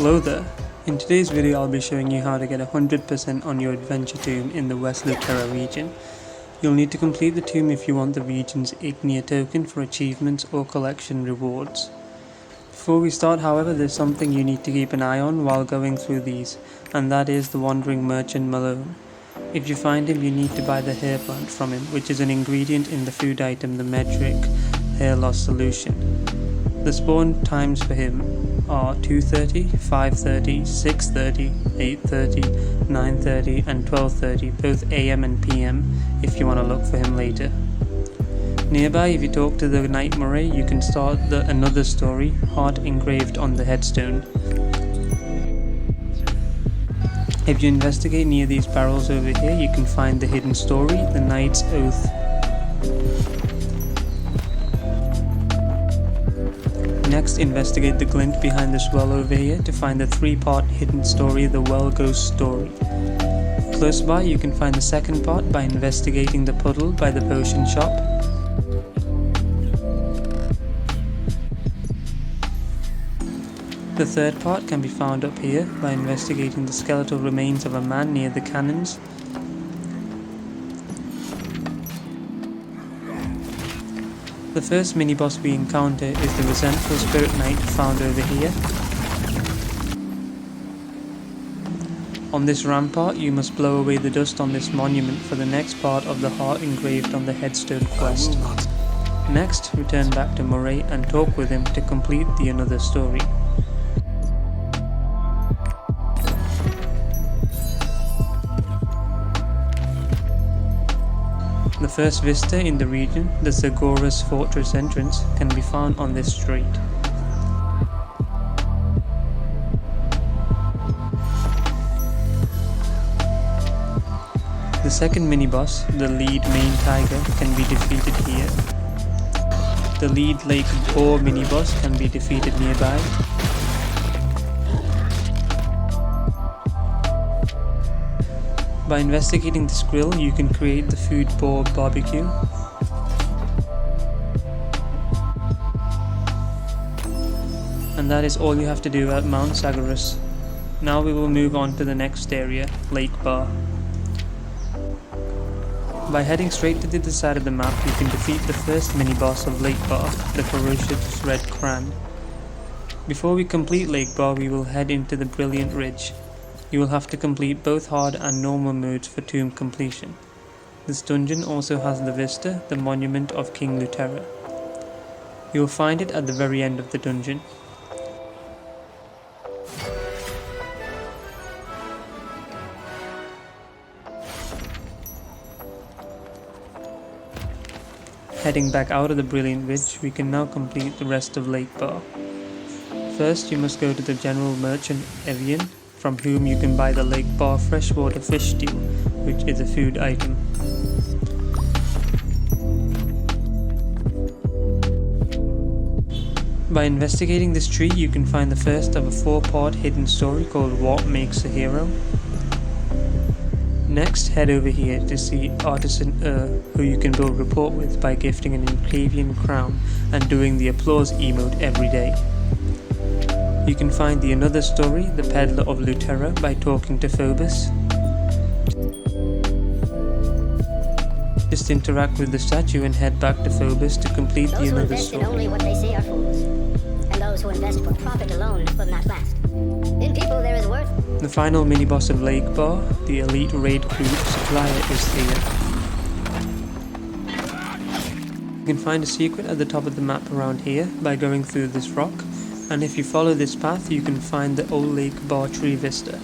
Hello there. In today's video I'll be showing you how to get 100% on your adventure tomb in the West Luterra region. You'll need to complete the tomb if you want the region's Ignea token for achievements or collection rewards. Before we start, however, there's something you need to keep an eye on while going through these, and that is the wandering merchant Malone. If you find him, you need to buy the hair plant from him, which is an ingredient in the food item the metric hair loss solution. The spawn times for him are 2:30, 5:30, 6:30, 8:30, 9:30 and 12:30, both AM and PM if you want to look for him later. Nearby, if you talk to the Knight Murray, you can start another story, heart engraved on the headstone. If you investigate near these barrels over here, you can find the hidden story, the Knight's Oath. Next, investigate the glint behind this well over here to find the 3-part hidden story, the Well Ghost story. Close by, you can find the second part by investigating the puddle by the potion shop. The third part can be found up here by investigating the skeletal remains of a man near the cannons. The first mini-boss we encounter is the resentful spirit knight found over here. On this rampart you must blow away the dust on this monument for the next part of the heart engraved on the headstone quest. Next, return back to Murray and talk with him to complete the another story. The first Vista in the region, the Zagora's fortress entrance, can be found on this street. The second mini-boss, the lead main tiger, can be defeated here. The lead lake boar mini-boss can be defeated nearby. By investigating this grill, you can create the food boar barbecue. And that is all you have to do at Mount Sagorus. Now we will move on to the next area, Lake Bar. By heading straight to the side of the map, you can defeat the first mini-boss of Lake Bar, the ferocious Red Cran. Before we complete Lake Bar, we will head into the Brilliant Ridge. You will have to complete both hard and normal modes for tomb completion. This dungeon also has the Vista, the monument of King Luterra. You will find it at the very end of the dungeon. Heading back out of the Brilliant Ridge, we can now complete the rest of Lake Bar. First, you must go to the general merchant Evian, from whom you can buy the Lake Bar freshwater fish stew, which is a food item. By investigating this tree, you can find the first of a 4-part hidden story called What Makes a Hero. Next, head over here to see Artisan who you can build rapport with by gifting an Encavian crown and doing the applause emote every day. You can find the another story, the Peddler of Luterra, by talking to Phobos. Just interact with the statue and head back to Phobos to complete the another story. Those who invest in only what they say are fools, and those who invest for profit alone will not last. In people there is worth. The final mini-boss of Lake Bar, the Elite Raid Crew Supplier, is here. You can find a secret at the top of the map around here by going through this rock. And if you follow this path, you can find the old Lake Bar tree vista.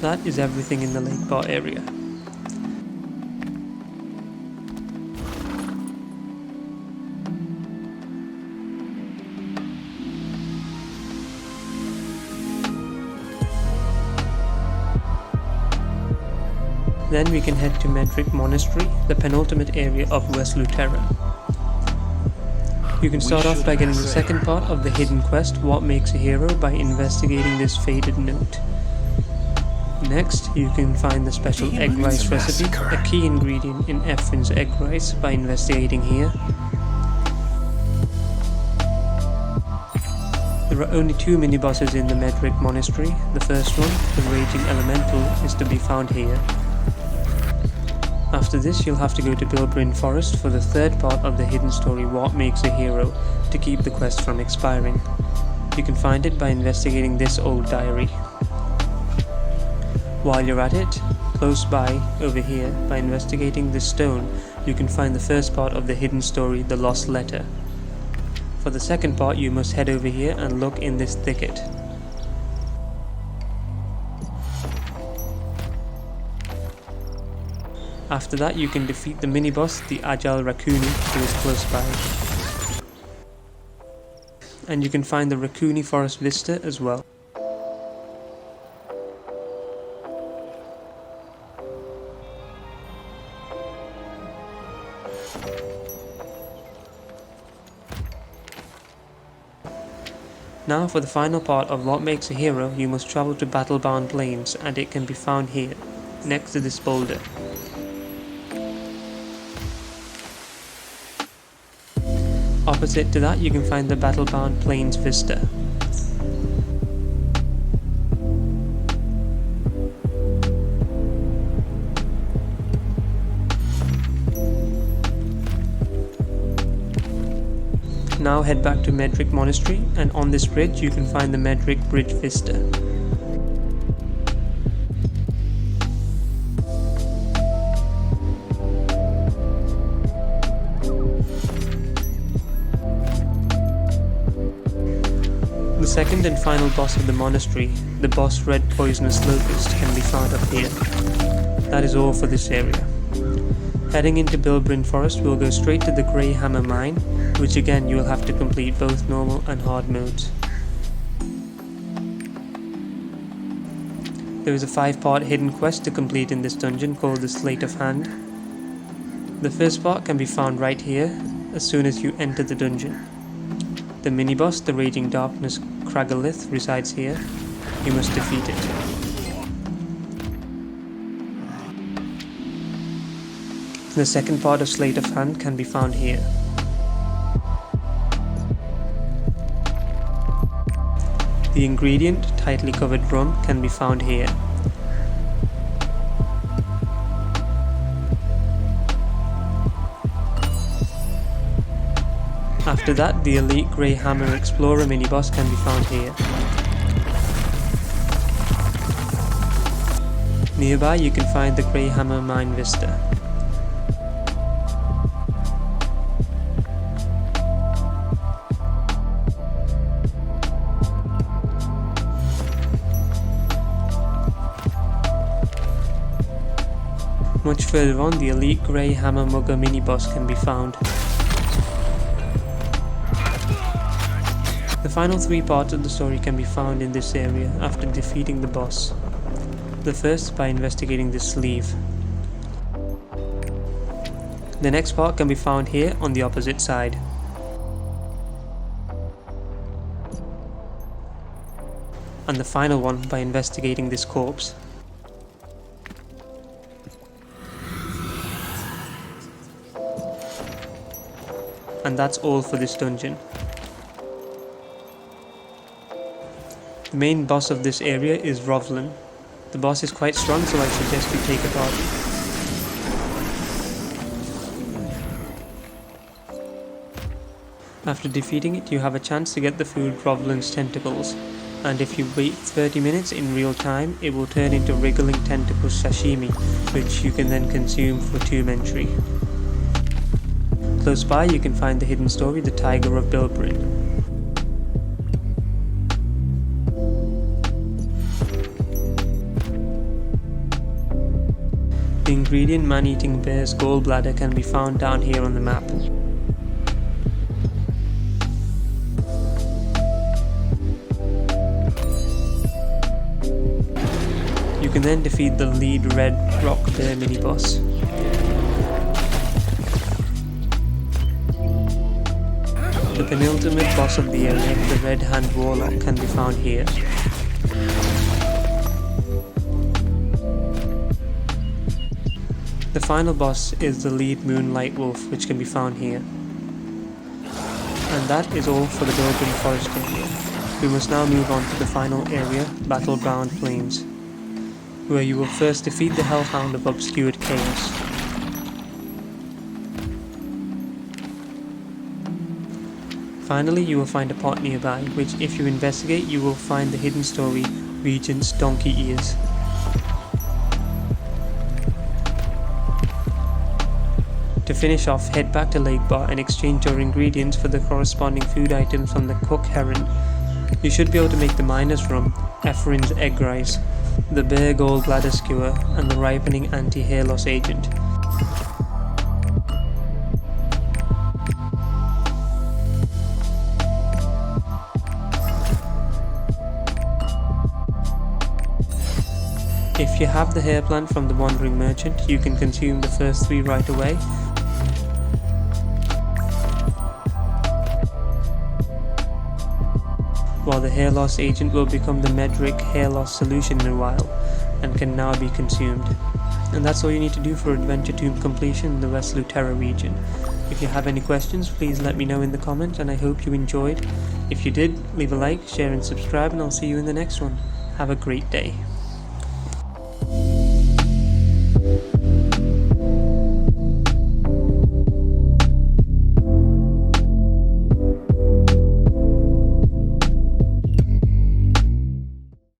That is everything in the Lake Bar area. Then we can head to Medric Monastery, the penultimate area of West Luterra. You can start off by getting the second part of the hidden quest, What Makes a Hero, by investigating this faded note. Next, you can find the special egg rice recipe, a key ingredient in Ephraim's egg rice, by investigating here. There are only 2 mini-bosses in the Medric Monastery. The first one, the Raging Elemental, is to be found here. After this, you'll have to go to Bilbrin Forest for the third part of the hidden story What Makes a Hero to keep the quest from expiring. You can find it by investigating this old diary. While you're at it, close by, over here, by investigating this stone, you can find the first part of the hidden story, The Lost Letter. For the second part, you must head over here and look in this thicket. After that, you can defeat the mini-boss, the Agile Raccoony, who is close by. And you can find the Raccoony Forest Vista as well. Now for the final part of What Makes a Hero, you must travel to Battlebound Plains, and it can be found here, next to this boulder. Opposite to that, you can find the Battlebound Plains Vista. Now head back to Medric Monastery, and on this bridge you can find the Medric Bridge Vista. The second and final boss of the monastery, the boss Red Poisonous Locust, can be found up here. That is all for this area. Heading into Bilbrin Forest, we'll go straight to the Grey Hammer Mine, which again you will have to complete both normal and hard modes. There is a 5-part hidden quest to complete in this dungeon called the Slate of Hand. The first part can be found right here, as soon as you enter the dungeon. The mini-boss, the Raging Darkness Kragolith, resides here. You must defeat it. The second part of Slate of Hand can be found here. The ingredient, tightly covered rum, can be found here. After that, the Elite Grey Hammer Explorer mini-boss can be found here. Nearby you can find the Grey Hammer Mine Vista. Much further on, the Elite Grey Hammer Mugger mini-boss can be found. The final 3 parts of the story can be found in this area after defeating the boss. The first by investigating this sleeve. The next part can be found here on the opposite side. And the final one by investigating this corpse. And that's all for this dungeon. The main boss of this area is Rovlin. The boss is quite strong, so I suggest you take a party. After defeating it, you have a chance to get the food Rovlin's tentacles, and if you wait 30 minutes in real time, it will turn into wriggling tentacles sashimi, which you can then consume for tomb entry. Close by you can find the hidden story, the Tiger of Bilbrin. The ingredient Man-Eating Bear's gallbladder can be found down here on the map. You can then defeat the lead Red Rock Bear mini-boss. The penultimate boss of the area, the Red Hand Warlock, can be found here. The final boss is the lead Moonlight Wolf, which can be found here. And that is all for the Bilbrin Forest area. We must now move on to the final area, Battleground Plains, where you will first defeat the Hellhound of Obscured Chaos. Finally, you will find a pot nearby, which if you investigate you will find the hidden story, Regent's Donkey Ears. To finish off, head back to Lake Bar and exchange your ingredients for the corresponding food items from the Cook Heron. You should be able to make the Miner's Rum, Ephrin's Egg Rice, the Bear Gold Bladder Skewer, and the Ripening Anti-Hair Loss Agent. If you have the hair plant from the Wandering Merchant, you can consume the first 3 right away. While the hair loss agent will become the Medric hair loss solution in a while, and can now be consumed. And that's all you need to do for Adventure Tomb completion in the West Luterra region. If you have any questions, please let me know in the comments, and I hope you enjoyed. If you did, leave a like, share and subscribe, and I'll see you in the next one. Have a great day.